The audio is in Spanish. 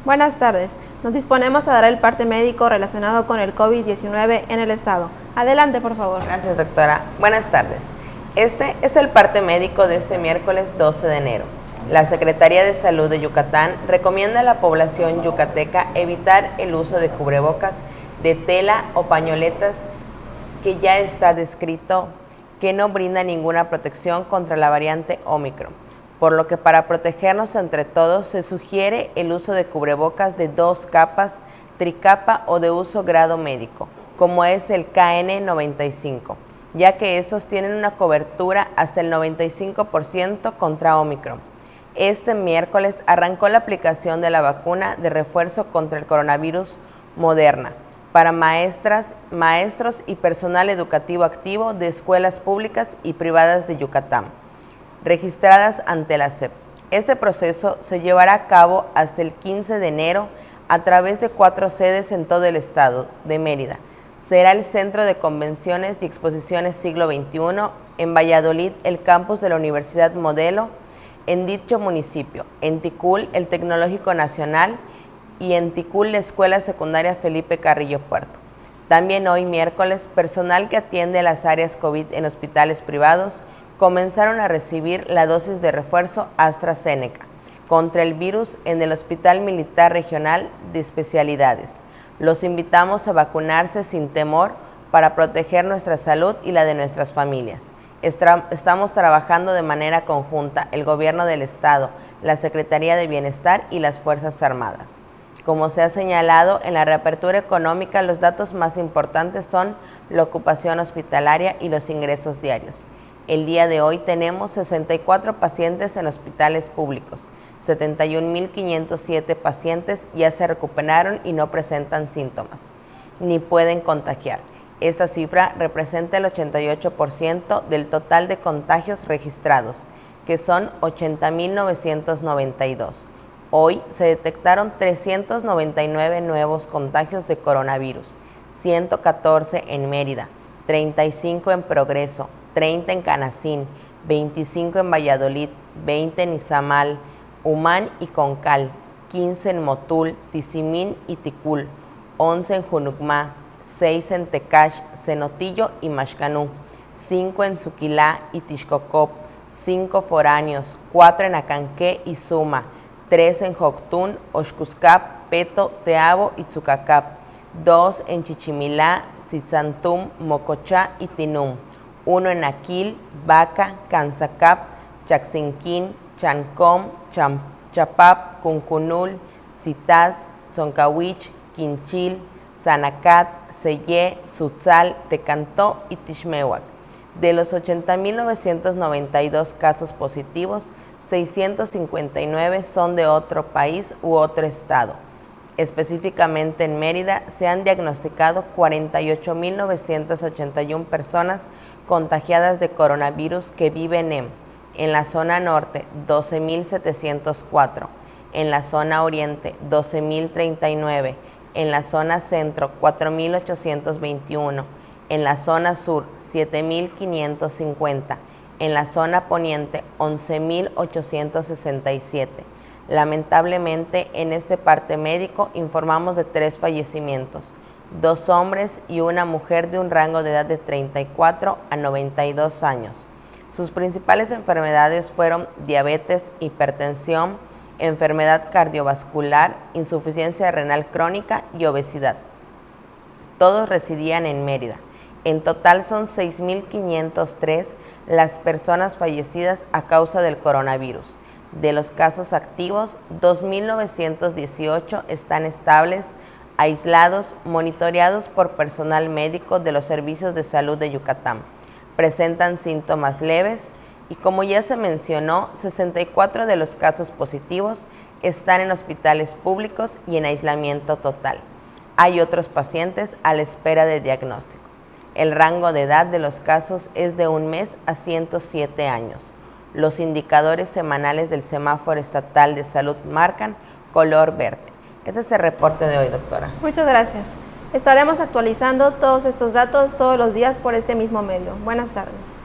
Buenas tardes. Nos disponemos a dar el parte médico relacionado con el COVID-19 en el estado. Adelante, por favor. Gracias, doctora. Buenas tardes. Este es el parte médico de este miércoles 12 de enero. La Secretaría de Salud de Yucatán recomienda a la población yucateca evitar el uso de cubrebocas de tela o pañoletas que ya está descrito que no brinda ninguna protección contra la variante Ómicron, por lo que para protegernos entre todos se sugiere el uso de cubrebocas de 2 capas, tricapa o de uso grado médico, como es el KN95, ya que estos tienen una cobertura hasta el 95% contra Ómicron. Este miércoles arrancó la aplicación de la vacuna de refuerzo contra el coronavirus Moderna para maestras, maestros y personal educativo activo de escuelas públicas y privadas de Yucatán, registradas ante la SEP. Este proceso se llevará a cabo hasta el 15 de enero a través de 4 sedes en todo el estado de Mérida. Será el Centro de Convenciones y Exposiciones Siglo XXI, en Valladolid, el campus de la Universidad Modelo, en dicho municipio, en Ticul, el Tecnológico Nacional, y en Ticul, la Escuela Secundaria Felipe Carrillo Puerto. También hoy miércoles, personal que atiende las áreas COVID en hospitales privados comenzaron a recibir la dosis de refuerzo AstraZeneca contra el virus en el Hospital Militar Regional de Especialidades. Los invitamos a vacunarse sin temor para proteger nuestra salud y la de nuestras familias. Estamos trabajando de manera conjunta el Gobierno del Estado, la Secretaría de Bienestar y las Fuerzas Armadas. Como se ha señalado, en la reapertura económica los datos más importantes son la ocupación hospitalaria y los ingresos diarios. El día de hoy tenemos 64 pacientes en hospitales públicos, 71.507 pacientes ya se recuperaron y no presentan síntomas, ni pueden contagiar. Esta cifra representa el 88% del total de contagios registrados, que son 80.992. Hoy se detectaron 399 nuevos contagios de coronavirus, 114 en Mérida, 35 en Progreso, 30 en Canacín, 25 en Valladolid, 20 en Izamal, Humán y Concal, 15 en Motul, Tizimín y Ticul, 11 en Junucmá, 6 en Tecash, Cenotillo y Maxcanú, 5 en Suquilá y Tixcocop, 5 foráneos, 4 en Acanqué y Suma, 3 en Joctún, Oxcuscap, Peto, Teabo y Tzucacap, 2 en Chichimilá, Tzitzantum, Mocochá y Tinum, 1 en Aquil, Baca, Canzacap, Chaxinquín, Chancom, Chapap, Cuncunul, Tzitaz, Zoncahuich, Quinchil, Sanacat, Sellé, Tzutzal, Tecantó y Tixmehuac. De los 80.992 casos positivos, 659 son de otro país u otro estado. Específicamente en Mérida se han diagnosticado 48.981 personas contagiadas de coronavirus que viven en la zona norte 12.704, en la zona oriente 12.039, en la zona centro 4.821, en la zona sur 7.550, en la zona poniente 11.867. Lamentablemente, en este parte médico informamos de 3 fallecimientos, 2 hombres y una mujer de un rango de edad de 34 a 92 años. Sus principales enfermedades fueron diabetes, hipertensión, enfermedad cardiovascular, insuficiencia renal crónica y obesidad. Todos residían en Mérida. En total son 6.503 las personas fallecidas a causa del coronavirus. De los casos activos, 2.918 están estables, aislados, monitoreados por personal médico de los servicios de salud de Yucatán. Presentan síntomas leves y, como ya se mencionó, 64 de los casos positivos están en hospitales públicos y en aislamiento total. Hay otros pacientes a la espera de diagnóstico. El rango de edad de los casos es de 1 mes a 107 años. Los indicadores semanales del Semáforo Estatal de Salud marcan color verde. Este es el reporte de hoy, doctora. Muchas gracias. Estaremos actualizando todos estos datos todos los días por este mismo medio. Buenas tardes.